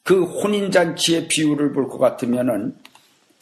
그 혼인잔치의 비유를 볼 것 같으면은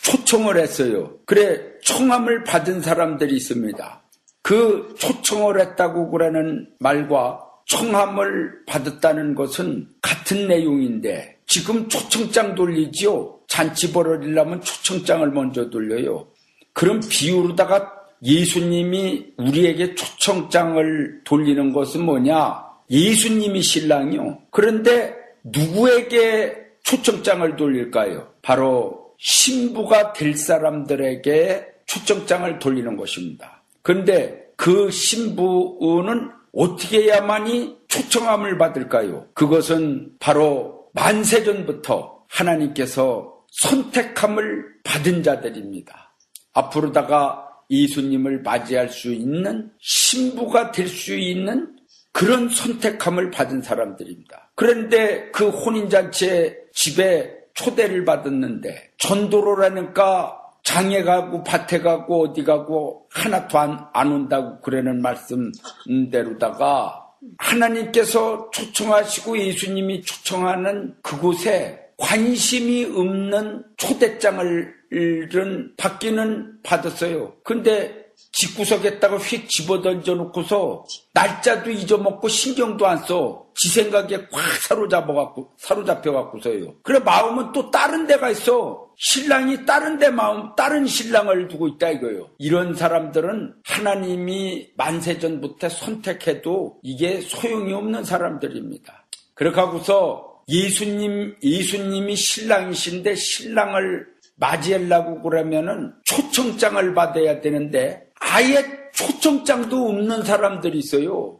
초청을 했어요. 그래, 청함을 받은 사람들이 있습니다. 그 초청을 했다고 그러는 말과 청함을 받았다는 것은 같은 내용인데 지금 초청장 돌리지요. 잔치 벌어지려면 초청장을 먼저 돌려요. 그럼 비유로다가 예수님이 우리에게 초청장을 돌리는 것은 뭐냐? 예수님이 신랑이요. 그런데 누구에게 초청장을 돌릴까요? 바로 신부가 될 사람들에게 초청장을 돌리는 것입니다. 그런데 그 신부는 어떻게 해야만이 초청함을 받을까요? 그것은 바로 만세전부터 하나님께서 선택함을 받은 자들입니다. 앞으로다가 예수님을 맞이할 수 있는 신부가 될 수 있는 그런 선택함을 받은 사람들입니다. 그런데 그 혼인잔치에 집에 초대를 받았는데 전도로라니까 장에 가고 밭에 가고 어디 가고 하나도 안 온다고 그러는 말씀대로다가 하나님께서 초청하시고 예수님이 초청하는 그곳에 관심이 없는 초대장을 받기는 받았어요. 근데 집구석에다가 휙 집어던져 놓고서 날짜도 잊어먹고 신경도 안 써. 지 생각에 꽉 사로잡혀갖고서요. 그래 마음은 또 다른 데가 있어. 신랑이 다른 데 마음, 다른 신랑을 두고 있다 이거예요. 이런 사람들은 하나님이 만세전부터 선택해도 이게 소용이 없는 사람들입니다. 그렇게 하고서 예수님이 신랑이신데 신랑을 맞이하려고 그러면은 초청장을 받아야 되는데 아예 초청장도 없는 사람들이 있어요.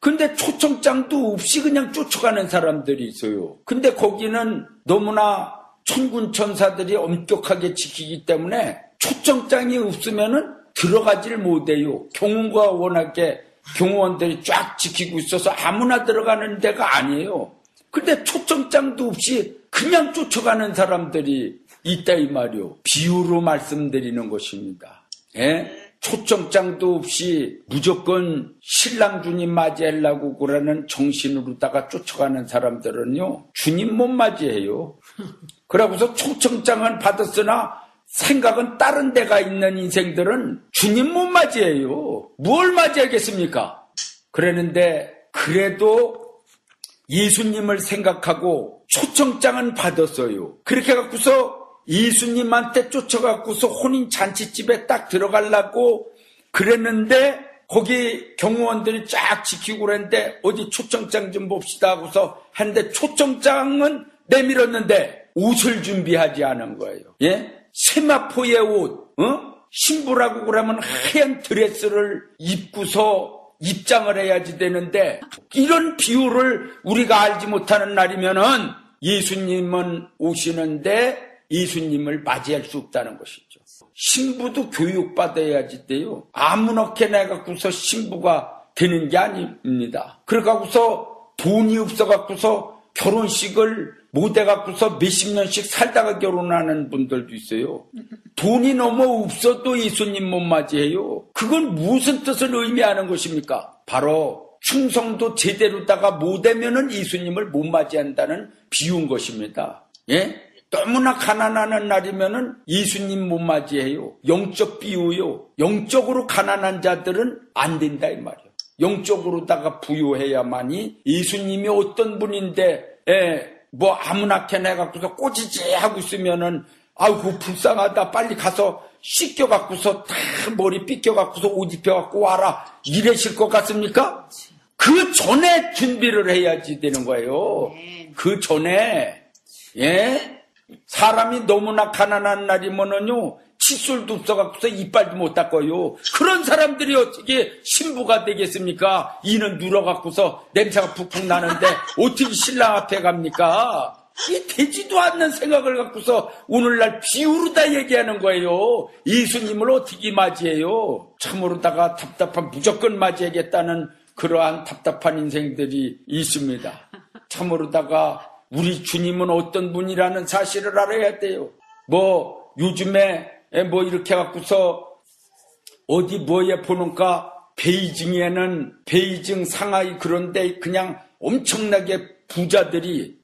근데 초청장도 없이 그냥 쫓아가는 사람들이 있어요. 근데 거기는 너무나 천군 천사들이 엄격하게 지키기 때문에 초청장이 없으면은 들어가질 못해요. 경호가 워낙에 경호원들이 쫙 지키고 있어서 아무나 들어가는 데가 아니에요. 근데 초청장도 없이 그냥 쫓아가는 사람들이 있다 이 말이요. 비유로 말씀드리는 것입니다. 예? 초청장도 없이 무조건 신랑 주님 맞이하려고 그러는 정신으로다가 쫓아가는 사람들은요. 주님 못 맞이해요. 그러고서 초청장은 받았으나 생각은 다른 데가 있는 인생들은 주님 못 맞이해요. 뭘 맞이하겠습니까? 그러는데 그래도 예수님을 생각하고 초청장은 받았어요. 그렇게 갖고서 예수님한테 쫓아갖고서 혼인잔치집에 딱 들어가려고 그랬는데 거기 경호원들이 쫙 지키고 그랬는데 어디 초청장 좀 봅시다 하고서 했는데 초청장은 내밀었는데 옷을 준비하지 않은 거예요. 예? 세마포의 옷, 신부라고 그러면 하얀 드레스를 입고서 입장을 해야지 되는데 이런 비유를 우리가 알지 못하는 날이면은 예수님은 오시는데 예수님을 맞이할 수 없다는 것이죠. 신부도 교육받아야지 돼요. 아무렇게 내갖고서 신부가 되는 게 아닙니다. 그래갖고서 돈이 없어갖고서 결혼식을 못 해갖고서 몇십 년씩 살다가 결혼하는 분들도 있어요. 돈이 너무 없어도 예수님 못 맞이해요. 그건 무슨 뜻을 의미하는 것입니까? 바로 충성도 제대로다가 못하면은 예수님을 못 맞이한다는 비유인 것입니다. 예? 너무나 가난한 날이면은 예수님 못 맞이해요. 영적 비유요. 영적으로 가난한 자들은 안 된다 이 말이에요. 영적으로다가 부유해야만이 예수님이 어떤 분인데 뭐 아무나 캐내갖고서 꼬지지 하고 있으면은 아이고 불쌍하다 빨리 가서 씻겨갖고서 다 머리 삐껴갖고서 옷 입혀갖고 와라 이러실 것 같습니까? 그 전에 준비를 해야지 되는 거예요. 그 전에 예? 사람이 너무나 가난한 날이면은요 칫솔도 없어갖고서 이빨도 못 닦아요. 그런 사람들이 어떻게 신부가 되겠습니까? 이는 눌어갖고서 냄새가 푹푹 나는데 어떻게 신랑 앞에 갑니까? 이 되지도 않는 생각을 갖고서 오늘날 비유로다 얘기하는 거예요. 예수님을 어떻게 맞이해요? 참으로다가 답답한 무조건 맞이하겠다는 그러한 답답한 인생들이 있습니다. 참으로다가 우리 주님은 어떤 분이라는 사실을 알아야 돼요. 뭐 요즘에 뭐 이렇게 갖고서 어디 뭐에 보는가 베이징 상하이 그런데 그냥 엄청나게 부자들이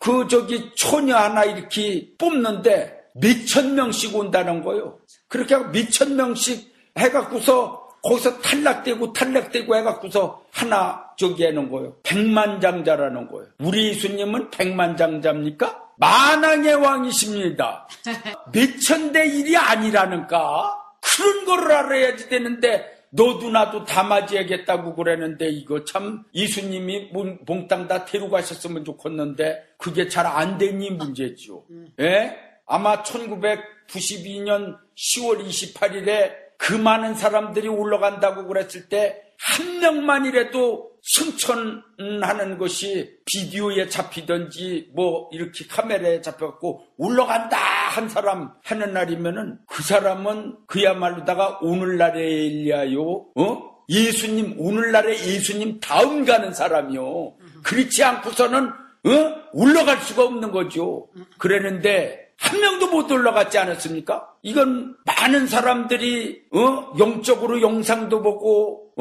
처녀 하나 이렇게 뽑는데 몇천 명씩 온다는 거예요. 그렇게 하고 몇천 명씩 해갖고서 거기서 탈락되고 해갖고서 하나 하는 거예요. 백만장자라는 거예요. 우리 예수님은 백만장자입니까? 만왕의 왕이십니다. 몇천 대 1이 아니라는가? 그런 거를 알아야지 되는데 너도 나도 다 맞이하겠다고 그러는데 이거 참 예수님이 몽땅 다 데려가셨으면 좋겠는데 그게 잘 안 되니 문제죠. 예? 아마 1992년 10월 28일에 그 많은 사람들이 올라간다고 그랬을 때 한 명만이라도 승천하는 것이 비디오에 잡히든지 뭐 이렇게 카메라에 잡혀갖고 올라간다 한 사람 하는 날이면은 그 사람은 그야말로다가 오늘날의 엘리야요, 예수님, 오늘날의 예수님 다음 가는 사람이요. 그렇지 않고서는, 올라갈 수가 없는 거죠. 그랬는데, 한 명도 못 올라갔지 않았습니까? 이건 많은 사람들이, 영적으로 영상도 보고,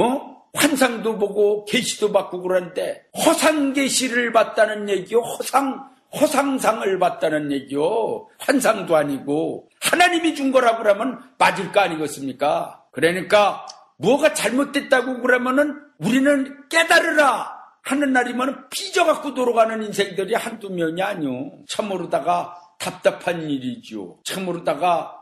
환상도 보고, 계시도 받고 그러는데, 허상계시를 받다는 얘기요. 허상상을 받다는 얘기요. 환상도 아니고, 하나님이 준 거라고 그러면 맞을 거 아니겠습니까? 그러니까, 뭐가 잘못됐다고 그러면은, 우리는 깨달으라! 하는 날이면 삐져갖고 돌아가는 인생들이 한두 명이 아니요. 참으로다가 답답한 일이죠. 참으로다가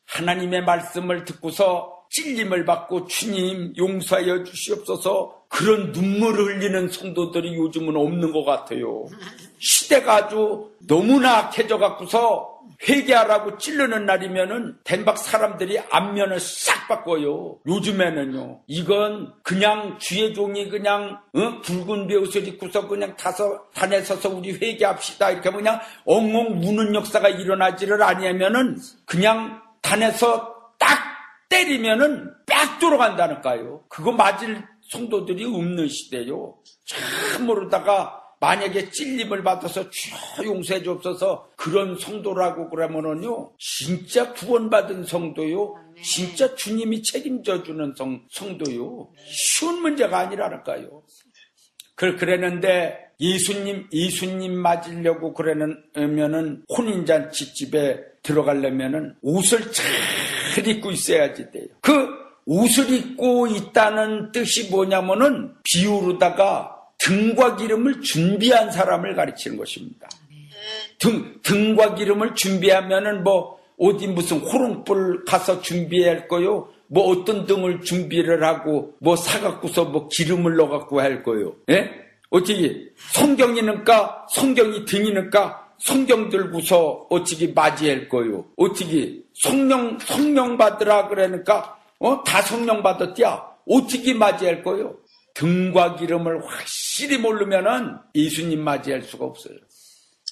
하나님의 말씀을 듣고서 찔림을 받고 주님 용서하여 주시옵소서 그런 눈물을 흘리는 성도들이 요즘은 없는 것 같아요. 시대가 아주 너무나 악해져 갖고서 회개하라고 찌르는 날이면은 덴박 사람들이 안면을 싹 바꿔요. 요즘에는요. 이건 그냥 주의 종이 그냥 붉은 베옷을 입고서 그냥 단에 서서 우리 회개합시다 이렇게 그냥 엉엉 우는 역사가 일어나지를 아니하면은 그냥 단에서 딱 때리면은 빡 돌아간다니까요. 그거 맞을 성도들이 없는 시대요. 참 모르다가 만약에 찔림을 받아서 주여 용서해 주옵소서 그런 성도라고 그러면은요 진짜 구원받은 성도요 진짜 주님이 책임져 주는 성도요 쉬운 문제가 아니라니까요. 그랬는데 예수님 맞으려고 그러면은 혼인잔치집에 들어가려면은 옷을 잘 입고 있어야지 돼요. 그 옷을 입고 있다는 뜻이 뭐냐면은 비유로다가 등과 기름을 준비한 사람을 가르치는 것입니다. 등과 기름을 준비하면은 뭐 어디 무슨 호롱불 가서 준비할 거요. 뭐 어떤 등을 준비를 하고 뭐 사갖고서 뭐 기름을 넣어갖고 할 거요. 예? 어떻게 성경이니까 성경이 등이니까 성경 들고서 어떻게 맞이할 거요. 어떻게 성령 받으라 그러니까 다 성령 받았디야. 어떻게 맞이할 거요. 등과 기름을 확실히 모르면은 예수님 맞이할 수가 없어요.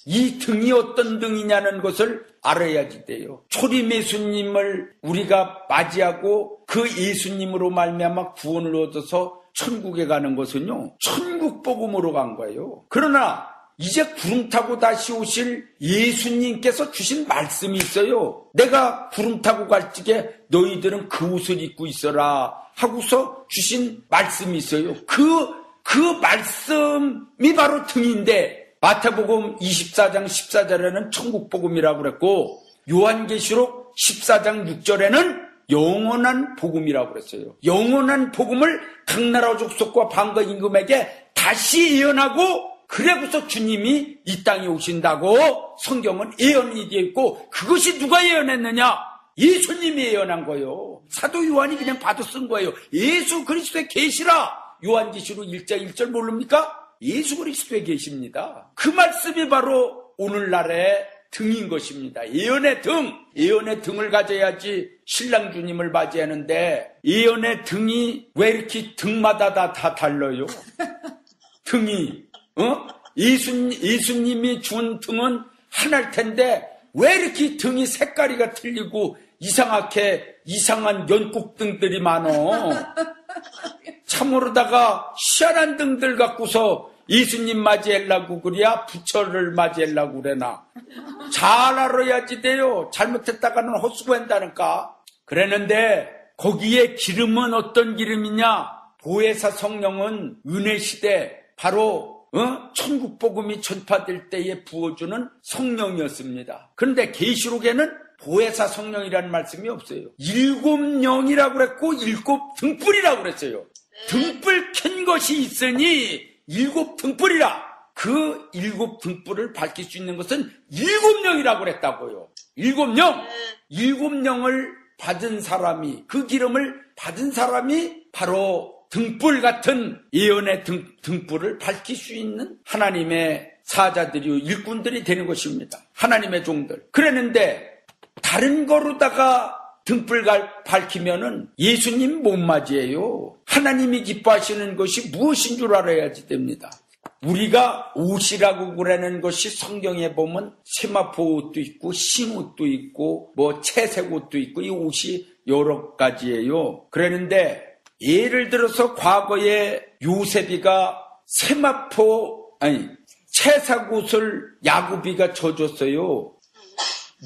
이 등이 어떤 등이냐는 것을 알아야지 돼요. 초림 예수님을 우리가 맞이하고 그 예수님으로 말미암아 구원을 얻어서 천국에 가는 것은요. 천국 복음으로 간 거예요. 그러나 이제 구름 타고 다시 오실 예수님께서 주신 말씀이 있어요. 내가 구름 타고 갈 적에 너희들은 그 옷을 입고 있어라 하고서 주신 말씀이 있어요. 그 말씀이 바로 등인데 마태복음 24장 14절에는 천국복음이라고 그랬고 요한계시록 14장 6절에는 영원한 복음이라고 그랬어요. 영원한 복음을 각 나라 족속과 방과 임금에게 다시 예언하고 그래고서 주님이 이 땅에 오신다고 성경은 예언이 되어 있고 그것이 누가 예언했느냐? 예수님이 예언한 거예요. 사도 요한이 그냥 받아 쓴 거예요. 예수 그리스도의 계시라. 요한계시록 1장 1절 모릅니까? 예수 그리스도의 계시입니다. 그 말씀이 바로 오늘날의 등인 것입니다. 예언의 등. 예언의 등을 가져야지 신랑 주님을 맞이하는데 예언의 등이 왜 이렇게 등마다 다 달라요? 등이 예수님이 준 등은 하나일 텐데 왜 이렇게 등이 색깔이가 틀리고 이상한 연꽃등들이 많어? 참으로다가 희한한 등들 갖고서 예수님 맞이하려고 그래야 부처를 맞이하려고 그래나 잘 알아야지 돼요. 잘못했다가는 헛수고한다니까. 그랬는데 거기에 기름은 어떤 기름이냐? 보혜사 성령은 은혜 시대 바로 천국 복음이 전파될 때에 부어주는 성령이었습니다. 그런데 계시록에는 보혜사 성령이라는 말씀이 없어요. 7영이라고 그랬고 7등불이라고 그랬어요. 등불 켠 것이 있으니 7등불이라. 그 7등불을 밝힐 수 있는 것은 7영이라고 그랬다고요. 7영. 7영을 받은 사람이, 그 기름을 받은 사람이 바로 등불 같은 예언의 등불을 밝힐 수 있는 하나님의 사자들이요, 일꾼들이 되는 것입니다. 하나님의 종들. 그랬는데 다른 거로다가 등불 밝히면은 예수님 못 맞이해요. 하나님이 기뻐하시는 것이 무엇인 줄 알아야지 됩니다. 우리가 옷이라고 그러는 것이 성경에 보면 세마포 옷도 있고 흰옷도 있고 뭐 채색 옷도 있고 이 옷이 여러 가지예요. 그랬는데 예를 들어서 과거에 요셉이가 채색 옷을 야곱이가 져줬어요.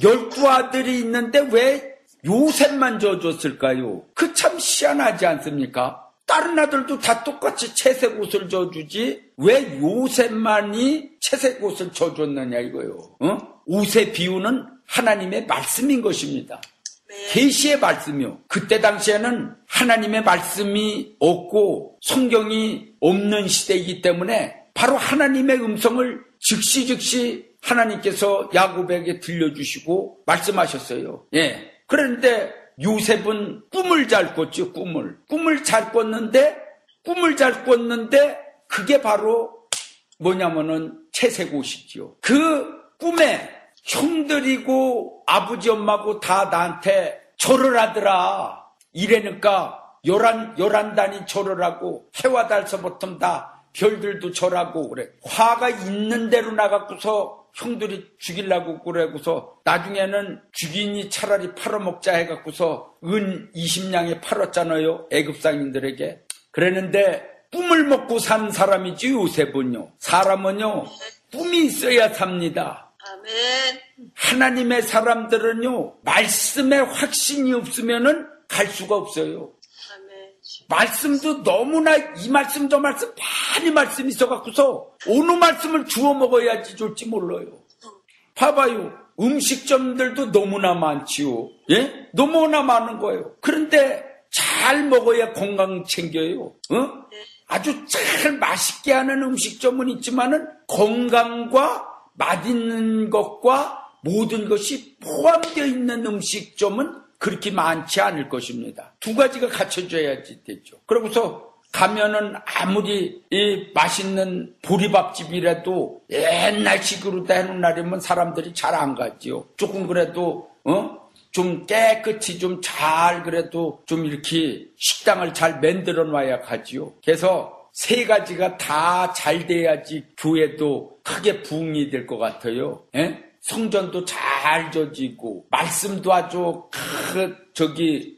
12아들이 있는데 왜 요셉만 져줬을까요? 그 참 희한하지 않습니까? 다른 아들도 다 똑같이 채색 옷을 져주지 왜 요셉만이 채색 옷을 져줬느냐 이거요. 옷의 비유는 하나님의 말씀인 것입니다. 계시의 말씀이요. 그때 당시에는 하나님의 말씀이 없고 성경이 없는 시대이기 때문에 바로 하나님의 음성을 즉시 하나님께서 야곱에게 들려주시고 말씀하셨어요. 예. 그런데 요셉은 꿈을 잘 꿨죠. 꿈을 잘 꿨는데 그게 바로 뭐냐면은 채색 옷이지요. 그 꿈에 형들이고 아버지 엄마고 다 나한테 절을 하더라. 이래니까 11단이 절을 하고 해와 달서부터 다 별들도 절하고 그래. 화가 있는 대로 나가고서 형들이 죽이려고 그래고서 나중에는 죽이니 차라리 팔아먹자 해갖고서 은 20냥에 팔았잖아요. 애굽 상인들에게. 그랬는데 꿈을 먹고 산 사람이지 요셉은요. 사람은요. 꿈이 있어야 삽니다. 아멘. 하나님의 사람들은요. 말씀에 확신이 없으면은 갈 수가 없어요. 아멘. 말씀도 너무나 이 말씀 저 말씀 많이 말씀이 있어갖고서 어느 말씀을 주워 먹어야지 좋을지 몰라요. 봐봐요. 음식점들도 너무나 많지요. 예? 너무나 많은 거예요. 그런데 잘 먹어야 건강 챙겨요. 아주 잘 맛있게 하는 음식점은 있지만은 건강과 맛있는 것과 모든 것이 포함되어 있는 음식점은 그렇게 많지 않을 것입니다. 두 가지가 갖춰져야지 되죠. 그러고서 가면은 아무리 이 맛있는 보리밥집이라도 옛날식으로 해놓은 날이면 사람들이 잘 안 가지요. 조금 그래도 좀 깨끗이 좀 잘 그래도 좀 이렇게 식당을 잘 만들어 놔야 가지요. 그래서 세 가지가 다 잘 돼야지 교회도 크게 부흥이 될 것 같아요. 예? 성전도 잘 져지고 말씀도 아주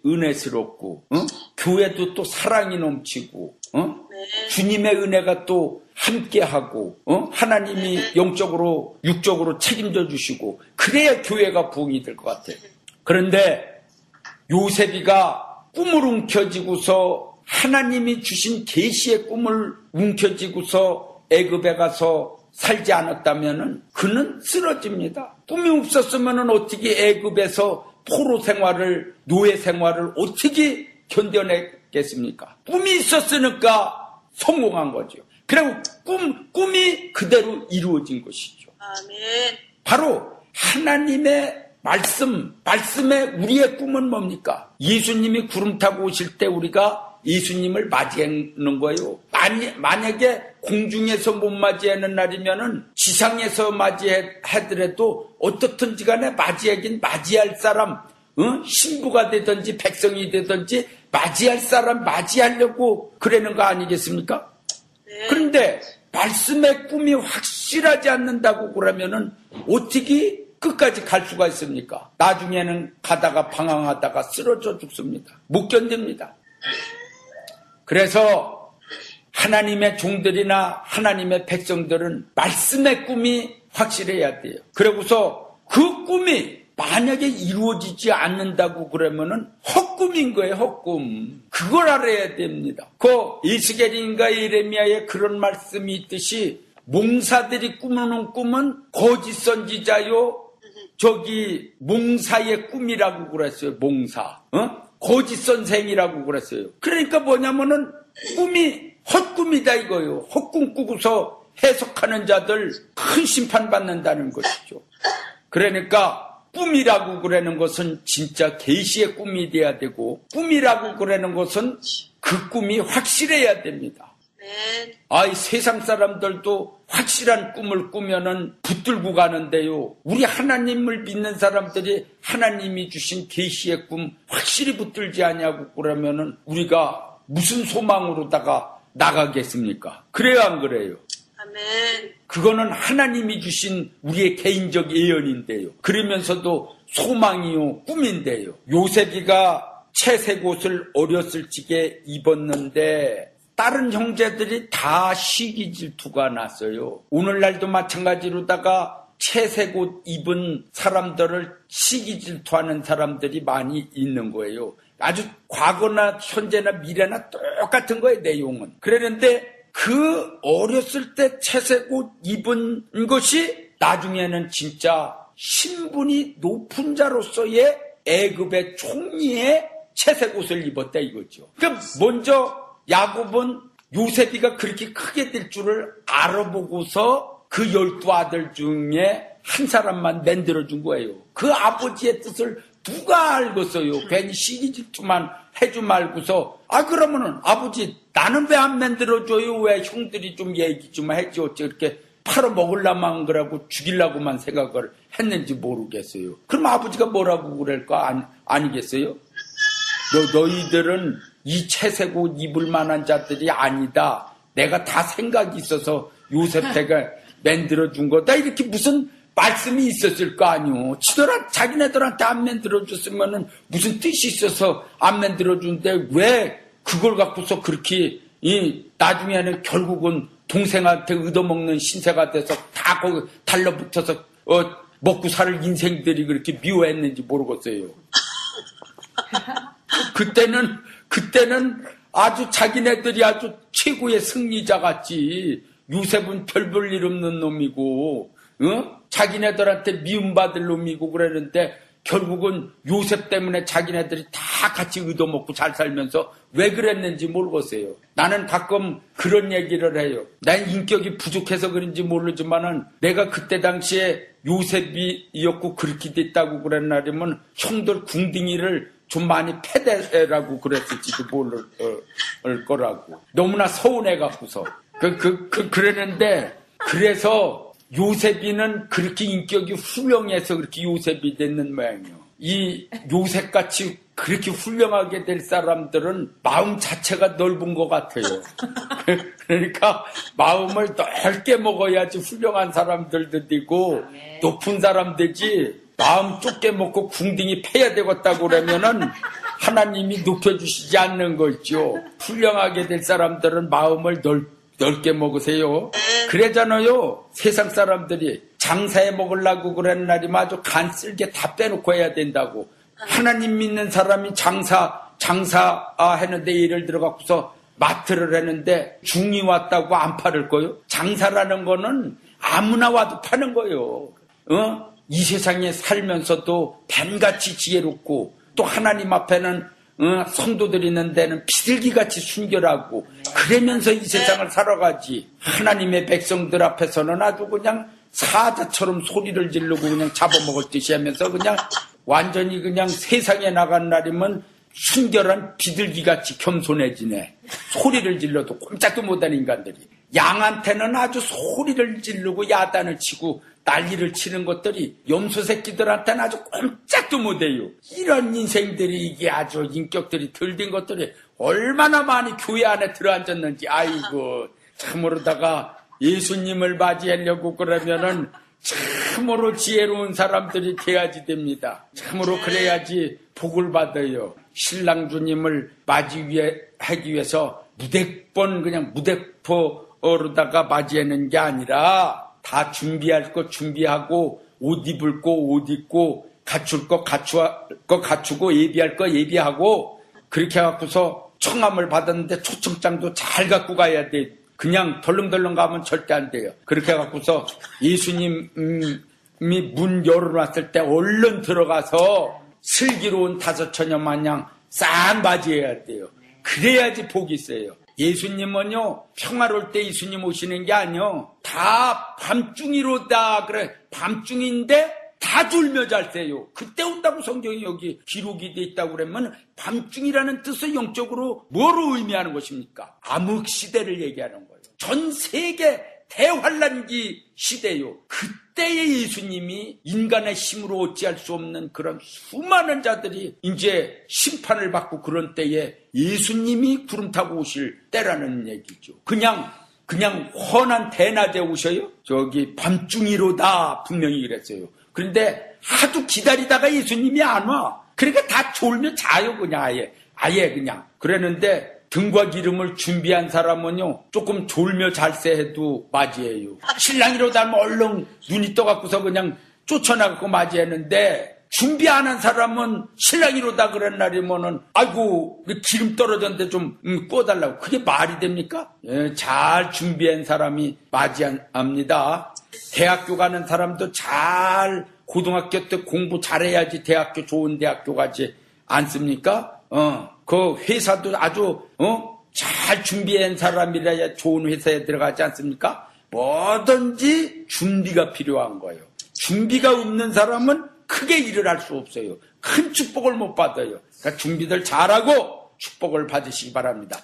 은혜스럽고 교회도 또 사랑이 넘치고 주님의 은혜가 또 함께하고 하나님이 영적으로 육적으로 책임져 주시고 그래야 교회가 부흥이 될 것 같아요. 그런데 요셉이가 꿈을 움켜쥐고서 하나님이 주신 계시의 꿈을 움켜쥐고서 애굽에 가서 살지 않았다면은 그는 쓰러집니다. 꿈이 없었으면은 어떻게 애굽에서 포로 생활을, 노예 생활을 어떻게 견뎌냈겠습니까? 꿈이 있었으니까 성공한 거죠. 그리고 꿈이 그대로 이루어진 것이죠. 아멘. 바로 하나님의 말씀에 우리의 꿈은 뭡니까? 예수님이 구름 타고 오실 때 우리가 예수님을 맞이하는 거예요. 만약에 공중에서 못 맞이하는 날이면은 지상에서 맞이하더라도 어떻든지 간에 맞이할 사람, 신부가 되든지 백성이 되든지 맞이할 사람 맞이하려고 그러는 거 아니겠습니까? 네. 그런데 말씀의 꿈이 확실하지 않는다고 그러면은 어떻게 끝까지 갈 수가 있습니까? 나중에는 가다가 방황하다가 쓰러져 죽습니다. 못 견딥니다. 그래서 하나님의 종들이나 하나님의 백성들은 말씀의 꿈이 확실해야 돼요. 그러고서 그 꿈이 만약에 이루어지지 않는다고 그러면은 헛꿈인 거예요, 헛꿈. 그걸 알아야 됩니다. 그 에스겔인가 예레미야에 그런 말씀이 있듯이 몽사들이 꾸며놓은 꿈은 거짓 선지자요. 저기 몽사의 꿈이라고 그랬어요. 몽사. 거짓 선생이라고 그랬어요. 그러니까 뭐냐면은 꿈이 헛꿈이다 이거요. 헛꿈 꾸고서 해석하는 자들 큰 심판받는다는 것이죠. 그러니까 꿈이라고 그러는 것은 진짜 계시의 꿈이 돼야 되고 꿈이라고 그러는 것은 그 꿈이 확실해야 됩니다. 이 세상 사람들도 확실한 꿈을 꾸면은 붙들고 가는데요. 우리 하나님을 믿는 사람들이 하나님이 주신 계시의 꿈 확실히 붙들지 않냐고 그러면은 우리가 무슨 소망으로다가 나가겠습니까? 그래요, 안 그래요? 아멘. 그거는 하나님이 주신 우리의 개인적 예언인데요. 그러면서도 소망이요, 꿈인데요. 요셉이가 채색 옷을 어렸을 적에 입었는데 다른 형제들이 다 시기 질투가 났어요. 오늘날도 마찬가지로다가 채색 옷 입은 사람들을 시기 질투하는 사람들이 많이 있는 거예요. 아주 과거나 현재나 미래나 똑같은 거예요, 내용은. 그랬는데 그 어렸을 때 채색 옷 입은 것이 나중에는 진짜 신분이 높은 자로서의 애굽의 총리의 채색 옷을 입었다 이거죠. 그러니까 먼저 야곱은 요셉이가 그렇게 크게 될 줄을 알아보고서 그 12 아들 중에 한 사람만 만들어준 거예요. 그 아버지의 뜻을 누가 알겠어요? 괜히 시기 질투만 해주 말고서 그러면은 아버지 나는 왜 안 만들어줘요? 왜 형들이 좀 얘기 좀 해줘? 어째 이렇게 팔아먹으려만 그러고 죽이려고만 생각을 했는지 모르겠어요. 그럼 아버지가 뭐라고 그럴까? 아니겠어요? 너희들은 이 채색 옷 입을 만한 자들이 아니다. 내가 다 생각이 있어서 요셉태가 만들어준 거다. 이렇게 무슨 말씀이 있었을 거 아니오. 자기네들한테 안 만들어줬으면은 무슨 뜻이 있어서 안 만들어준데 왜 그걸 갖고서 그렇게 나중에는 결국은 동생한테 얻어먹는 신세가 돼서 다 거기 달라붙어서 먹고 살 인생들이 그렇게 미워했는지 모르겠어요. 그때는 아주 자기네들이 아주 최고의 승리자 같지. 요셉은 별 볼 일 없는 놈이고, 자기네들한테 미움받을 놈이고 그러는데 결국은 요셉 때문에 자기네들이 다 같이 얻어먹고 잘 살면서 왜 그랬는지 모르겠어요. 나는 가끔 그런 얘기를 해요. 난 인격이 부족해서 그런지 모르지만은 내가 그때 당시에 요셉이었고 그렇게 됐다고 그랬나라면 형들 궁둥이를 좀 많이 패대라고 그랬을지도 모를 거라고. 너무나 서운해갖고서. 그랬는데, 그래서 요셉이는 그렇게 인격이 훌륭해서 그렇게 요셉이 됐는 모양이에요. 이 요셉같이 그렇게 훌륭하게 될 사람들은 마음 자체가 넓은 것 같아요. 그러니까 마음을 넓게 먹어야지 훌륭한 사람들도 되고 높은 사람 되지. 마음 좁게 먹고 궁둥이 패야 되겠다고 그러면은 하나님이 높여주시지 않는 거죠. 훌륭하게 될 사람들은 마음을 넓게 먹으세요. 그러잖아요. 세상 사람들이 장사해 먹으려고 그러는 날이면 아주 간 쓸게 다 빼놓고 해야 된다고. 하나님 믿는 사람이 장사 했는데 예를 들어갖고서 마트를 했는데 중이 왔다고 안 팔을 거요? 장사라는 거는 아무나 와도 파는 거요. 이 세상에 살면서도 뱀같이 지혜롭고 또 하나님 앞에는 성도들 있는 데는 비둘기같이 순결하고 그러면서 이 세상을 살아가지. 하나님의 백성들 앞에서는 아주 그냥 사자처럼 소리를 지르고 그냥 잡아먹을 듯이 하면서 그냥 완전히 그냥 세상에 나간 날이면 순결한 비둘기같이 겸손해지네. 소리를 질러도 꼼짝도 못하는 인간들이. 양한테는 아주 소리를 지르고 야단을 치고 난리를 치는 것들이 염소 새끼들한테는 아주 꼼짝도 못해요. 이런 인생들이 이게 아주 인격들이 덜된 것들이 얼마나 많이 교회 안에 들어앉았는지. 아이고 참으로다가 예수님을 맞이하려고 그러면은 참으로 지혜로운 사람들이 돼야지 됩니다. 참으로 그래야지 복을 받아요. 신랑 주님을 맞이하기 위해서 그냥 무대포로다가 맞이하는 게 아니라 다 준비할 거 준비하고 옷 입을 거 옷 입고 갖출 거 갖추고 예비할 거 예비하고 그렇게 해갖고서 청함을 받았는데 초청장도 잘 갖고 가야 돼. 그냥 덜렁덜렁 가면 절대 안 돼요. 그렇게 해갖고서 예수님이 문 열어놨을 때 얼른 들어가서 슬기로운 다섯처녀 마냥 싹 맞이해야 돼요. 그래야지 복이 있어요. 예수님은요, 평화로울 때 예수님 오시는 게 아니요. 다 밤중이로다. 그래, 밤중인데 다 졸며 잘 때요. 그때 온다고 성경이 여기 기록이 돼 있다고 그러면 밤중이라는 뜻을 영적으로 뭐로 의미하는 것입니까? 암흑시대를 얘기하는 거예요. 전 세계 대환란기 시대요. 그때의 예수님이 인간의 힘으로 어찌할 수 없는 그런 수많은 자들이 이제 심판을 받고 그런 때에 예수님이 구름 타고 오실 때라는 얘기죠. 그냥 훤한 대낮에 오셔요? 저기 밤중이로다 분명히 그랬어요. 그런데 하도 기다리다가 예수님이 안 와. 그러니까 다 졸며 자요 그냥 아예 그냥. 그랬는데 등과 기름을 준비한 사람은요 조금 졸며 잘세 해도 맞이해요. 신랑이로다 하면 얼른 눈이 떠갖고서 그냥 쫓아나가고 맞이했는데 준비 안 한 사람은 신랑이로다 그런 날이면은 아이고 기름 떨어졌는데 좀 구워달라고. 그게 말이 됩니까? 예, 잘 준비한 사람이 맞이합니다. 대학교 가는 사람도 잘 고등학교 때 공부 잘해야지 대학교 좋은 대학교 가지 않습니까? 그 회사도 아주 잘 준비한 사람이라야 좋은 회사에 들어가지 않습니까? 뭐든지 준비가 필요한 거예요. 준비가 없는 사람은 크게 일을 할 수 없어요. 큰 축복을 못 받아요. 그러니까 준비들 잘하고 축복을 받으시기 바랍니다.